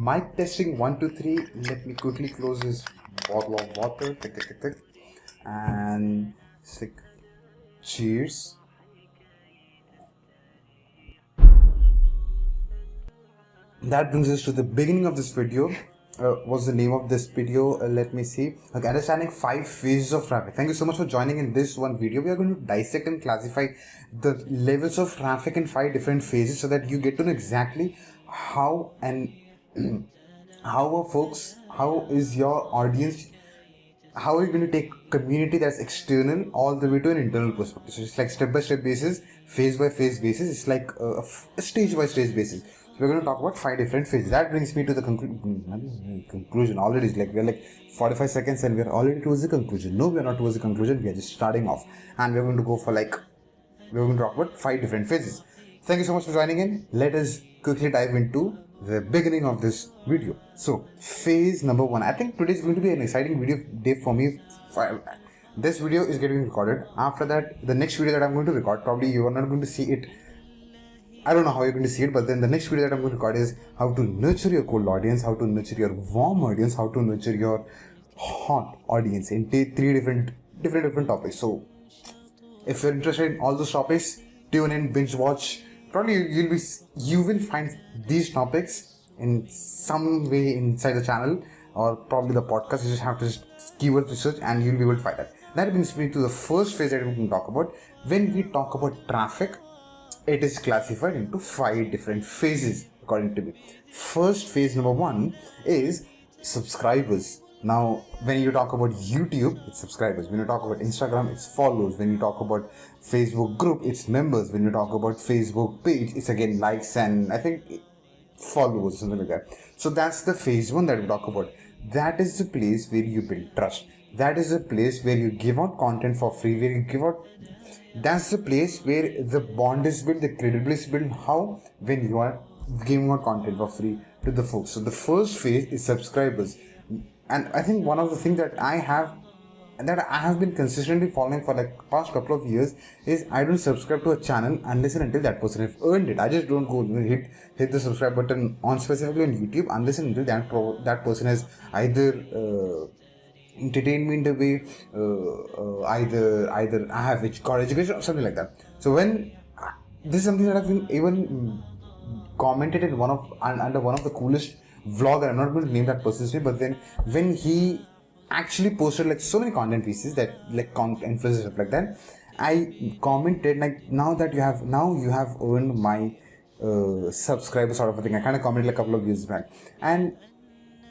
Mic testing 1 2 3. Let me quickly close this bottle of water. Tick, tick, tick, tick. And sick. Cheers. That brings us to the beginning of this video. What's the name of this video? Let me see. Okay, understanding 5 phases of traffic. Thank you so much for joining in this one video. We are going to dissect and classify the levels of traffic in 5 different phases so that you get to know exactly how and how is your audience, how are you going to take community that's external all the way to an internal perspective. So it's like step by step basis, phase by phase basis. It's like a stage by stage basis. So we're going to talk about 5 different phases. That brings me to the conclusion. Already, it's like we're like 45 seconds and we're already towards the conclusion. No, we're not towards the conclusion. We are just starting off, and we're going to go for we're going to talk about 5 different phases. Thank you so much for joining in. Let us quickly dive into the beginning of this video. So phase number 1. I think today is going to be an exciting video day for me. This video is getting recorded. After that, the next video that I'm going to record, probably you are not going to see it. I don't know how you're going to see it, but then the next video that I'm going to record is how to nurture your cold audience, how to nurture your warm audience, how to nurture your hot audience in 3 different topics. So if you're interested in all those topics, tune in, binge watch. Probably you will find these topics in some way inside the channel or probably the podcast. You just have to keyword research and you'll be able to find that. That brings me to the first phase that we can talk about. When we talk about traffic, it is classified into 5 different phases according to me. First phase number 1 is subscribers. Now, when you talk about YouTube, it's subscribers. When you talk about Instagram, it's follows. When you talk about Facebook group, it's members. When you talk about Facebook page, it's again likes and I think followers, something like that. So that's the phase 1 that we talk about. That is the place where you build trust. That is the place where you give out content for free, where you give out. That's the place where the bond is built, the credibility is built. How? When you are giving out content for free to the folks. So the first phase is subscribers. And I think one of the things that I have been consistently following for like past couple of years is I don't subscribe to a channel unless and until that person has earned it. I just don't go hit the subscribe button on specifically on YouTube unless and until that person has either entertained me in the way, either I have got education or something like that. So when this is something that I've been even commented in under one of the coolest vlogger, I'm not going to name that person's name, but then when he actually posted like so many content pieces that like influencers stuff like that, I commented like now you have earned my subscriber sort of a thing. I kind of commented like a couple of years back, and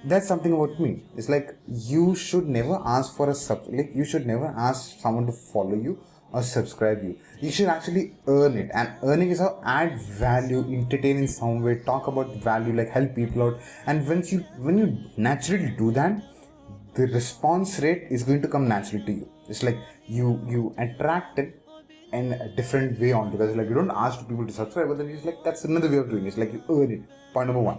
that's something about me. It's like you should never ask for you should never ask someone to follow you or subscribe you. You should actually earn it, and earning is how add value, entertain in some way, talk about value, like help people out. And when you naturally do that, the response rate is going to come naturally to you. It's like you attract it in a different way on, because like you don't ask people to subscribe, but then it's like that's another way of doing it. It's like you earn it. Point number 1.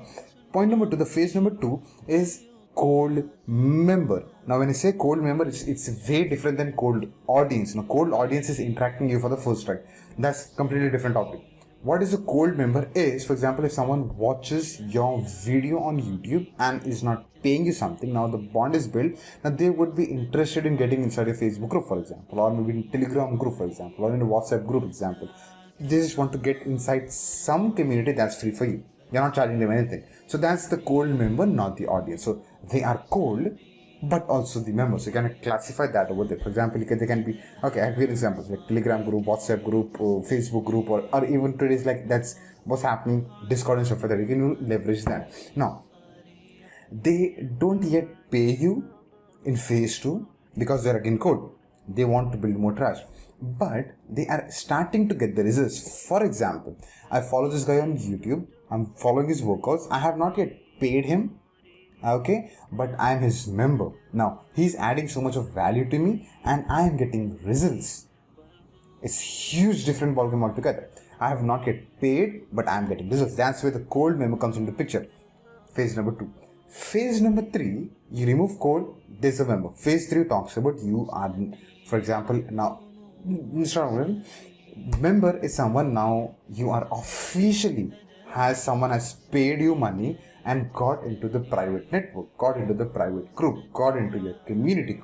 Point number 2, the phase number 2 is cold member. Now when I say cold member, it's way different than cold audience. Now cold audience is interacting you for the first time. That's completely different topic. What is a cold member is, for example, if someone watches your video on YouTube and is not paying you something, now the bond is built. Now they would be interested in getting inside a Facebook group, for example, or maybe in Telegram group, for example, or in a WhatsApp group, example. They just want to get inside some community that's free for you. You're not charging them anything. So that's the cold member, not the audience. So they are cold, but also the members. So you can classify that over there. For example, they can be, okay, I have given examples like Telegram group, WhatsApp group, Facebook group, or even today's like that's what's happening, Discord and stuff like that. You can leverage that. Now, they don't yet pay you in phase 2 because they're again cold. They want to build more trust, but they are starting to get the results. For example, I follow this guy on YouTube. I'm following his workouts. I have not yet paid him, okay, but I am his member. Now he's adding so much of value to me and I am getting results. It's huge different ballgame altogether. I have not yet paid, but I am getting results. That's where the cold member comes into the picture. Phase number 2. Phase number 3, you remove cold, there's a member. Phase 3 talks about you are, for example, now member is someone now you are officially someone has paid you money and got into the private network, got into the private group, got into your community,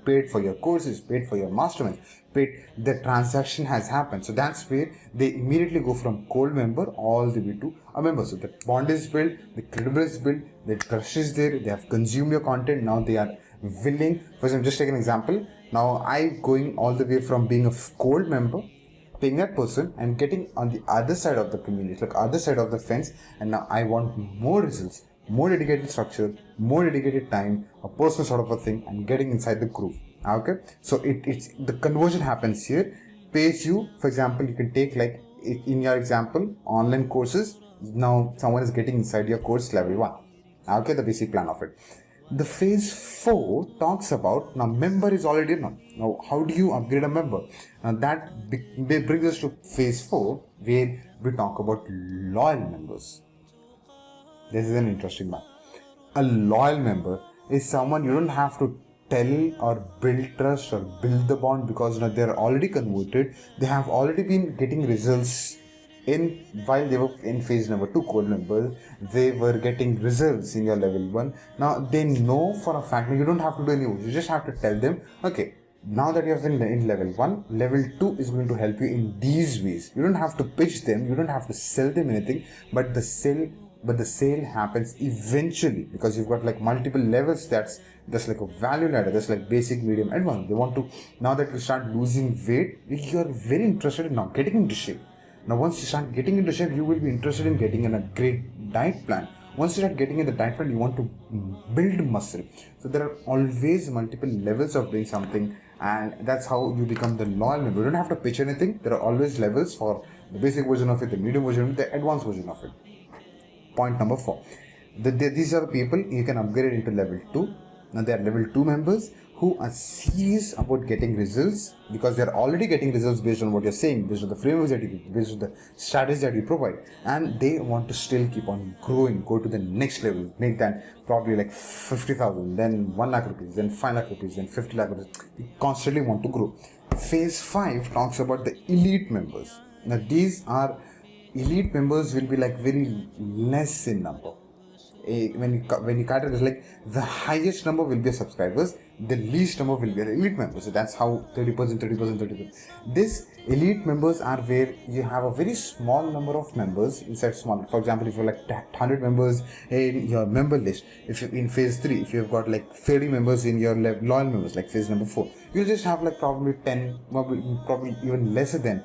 paid for your courses, paid for your masterminds, paid, the transaction has happened. So that's where they immediately go from cold member all the way to a member. So the bond is built, the credibility is built, the trust is there, they have consumed your content, now they are willing. For example, just take an example. Now I'm going all the way from being a cold member, paying that person and getting on the other side of the community, like other side of the fence, and now I want more results, more dedicated structure, more dedicated time, a personal sort of a thing, and getting inside the groove. Okay, so it's the conversion happens here, pays you. For example, you can take, like in your example, online courses. Now someone is getting inside your course level 1. Okay, the basic plan of it. The phase 4 talks about, now member is already known. Now how do you upgrade a member? Now that brings us to phase 4, where we talk about loyal members. This is an interesting one. A loyal member is someone you don't have to tell or build trust or build the bond, because they're already converted. They have already been getting results while they were in phase number 2 cold members. They were getting results in your level 1. Now they know for a fact, you don't have to do any work, you just have to tell them, okay, now that you have been in level 1, level 2 is going to help you in these ways. You don't have to pitch them, you don't have to sell them anything, but the sale happens eventually, because you've got like multiple levels. That's like a value ladder. That's like basic, medium, advanced. They want to, now that you start losing weight, you're very interested in now getting into shape. Now once you start getting into shape, you will be interested in getting in a great diet plan. Once you start getting in the diet plan, you want to build muscle. So there are always multiple levels of doing something, and that's how you become the loyal member. You don't have to pitch anything. There are always levels for the basic version of it, the medium version of it, the advanced version of it. Point number 4. These are the people you can upgrade into level 2. Now they are level 2 members who are serious about getting results, because they are already getting results based on what you're saying, based on the frameworks that you give, based on the strategies that you provide, and they want to still keep on growing, go to the next level, make that probably like 50,000, then 1 lakh rupees, then 5 lakh rupees, then 50 lakh rupees. They constantly want to grow. Phase 5 talks about the elite members. Now these are elite members, will be like very less in number. When you categorize, like the highest number will be subscribers, the least number will be elite members. So that's how 30%, 30%, 30%. This elite members are where you have a very small number of members inside small. For example, if you're like 100 members in your member list, if you in phase 3, if you've got like 30 members in your loyal members, like phase number 4, you'll just have like probably 10, probably even lesser than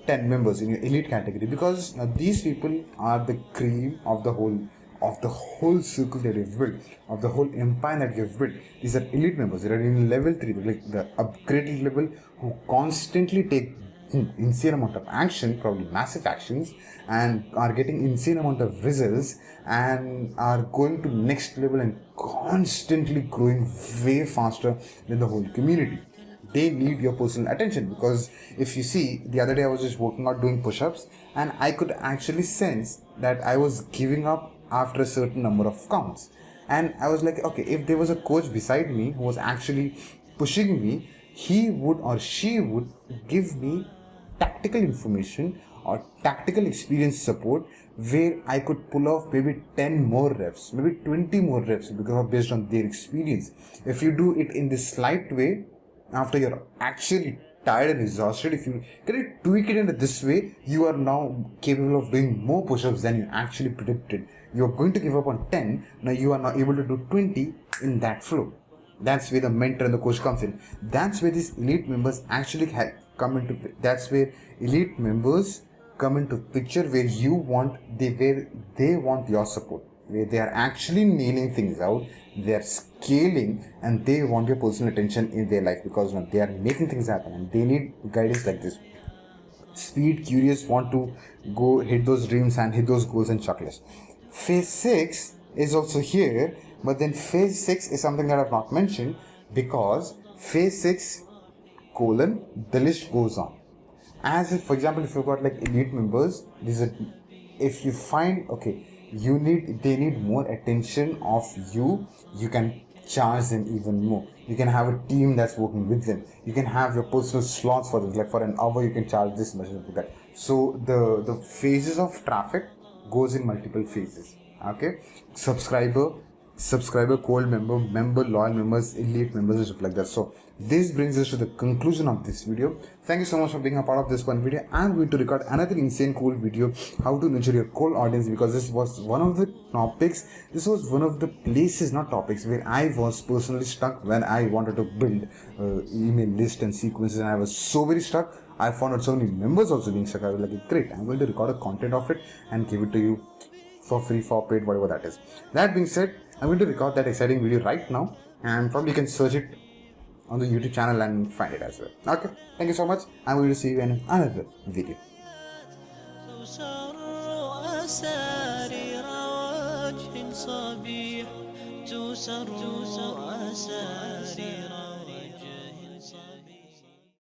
10 members in your elite category, because these people are the cream of the whole circle that you've built, of the whole empire that you've built. These are elite members. They are in level 3, like the upgraded level, who constantly take insane amount of action, probably massive actions, and are getting insane amount of results, and are going to next level and constantly growing way faster than the whole community. They need your personal attention, because if you see, the other day I was just working out doing push-ups, and I could actually sense that I was giving up after a certain number of counts. And I was like, okay, if there was a coach beside me who was actually pushing me, he would or she would give me tactical information or tactical experience support, where I could pull off maybe 10 more reps, maybe 20 more reps, because based on their experience. If you do it in this slight way, after you're actually tired and exhausted, if you can tweak it into this way, you are now capable of doing more push-ups than you actually predicted. You're going to give up on 10, now you are now able to do 20 in that flow. That's where the mentor and the coach comes in. That's where these elite members actually come into. That's where elite members come into picture, where they want your support, where they are actually nailing things out, they are scaling, and they want your personal attention in their life, because they are making things happen and they need guidance like this. Speed curious, want to go hit those dreams and hit those goals and checklists. Phase 6 is also here, but then phase 6 is something that I've not mentioned, because phase 6 the list goes on. As if, for example, if you've got like elite members, if you find, okay, they need more attention of you, you can charge them even more. You can have a team that's working with them. You can have your personal slots for them, like for an hour you can charge this much, like that. So the phases of traffic goes in multiple phases. Okay, subscriber, cold member, loyal members, elite members, and stuff like that. So this brings us to the conclusion of this video. Thank you so much for being a part of this one video. I'm going to record another insane cool video, how to nurture your cold audience, because this was one of the topics, this was one of the places, not topics, where I was personally stuck when I wanted to build email list and sequences, and I was so very stuck. I found out so many members also being stuck. I was like, great, I'm going to record a content of it and give it to you for free, for paid, whatever that is. That being said, I'm going to record that exciting video right now, and probably you can search it on the YouTube channel and find it as well. Okay, thank you so much. I'm going to see you in another video. تسر أسارير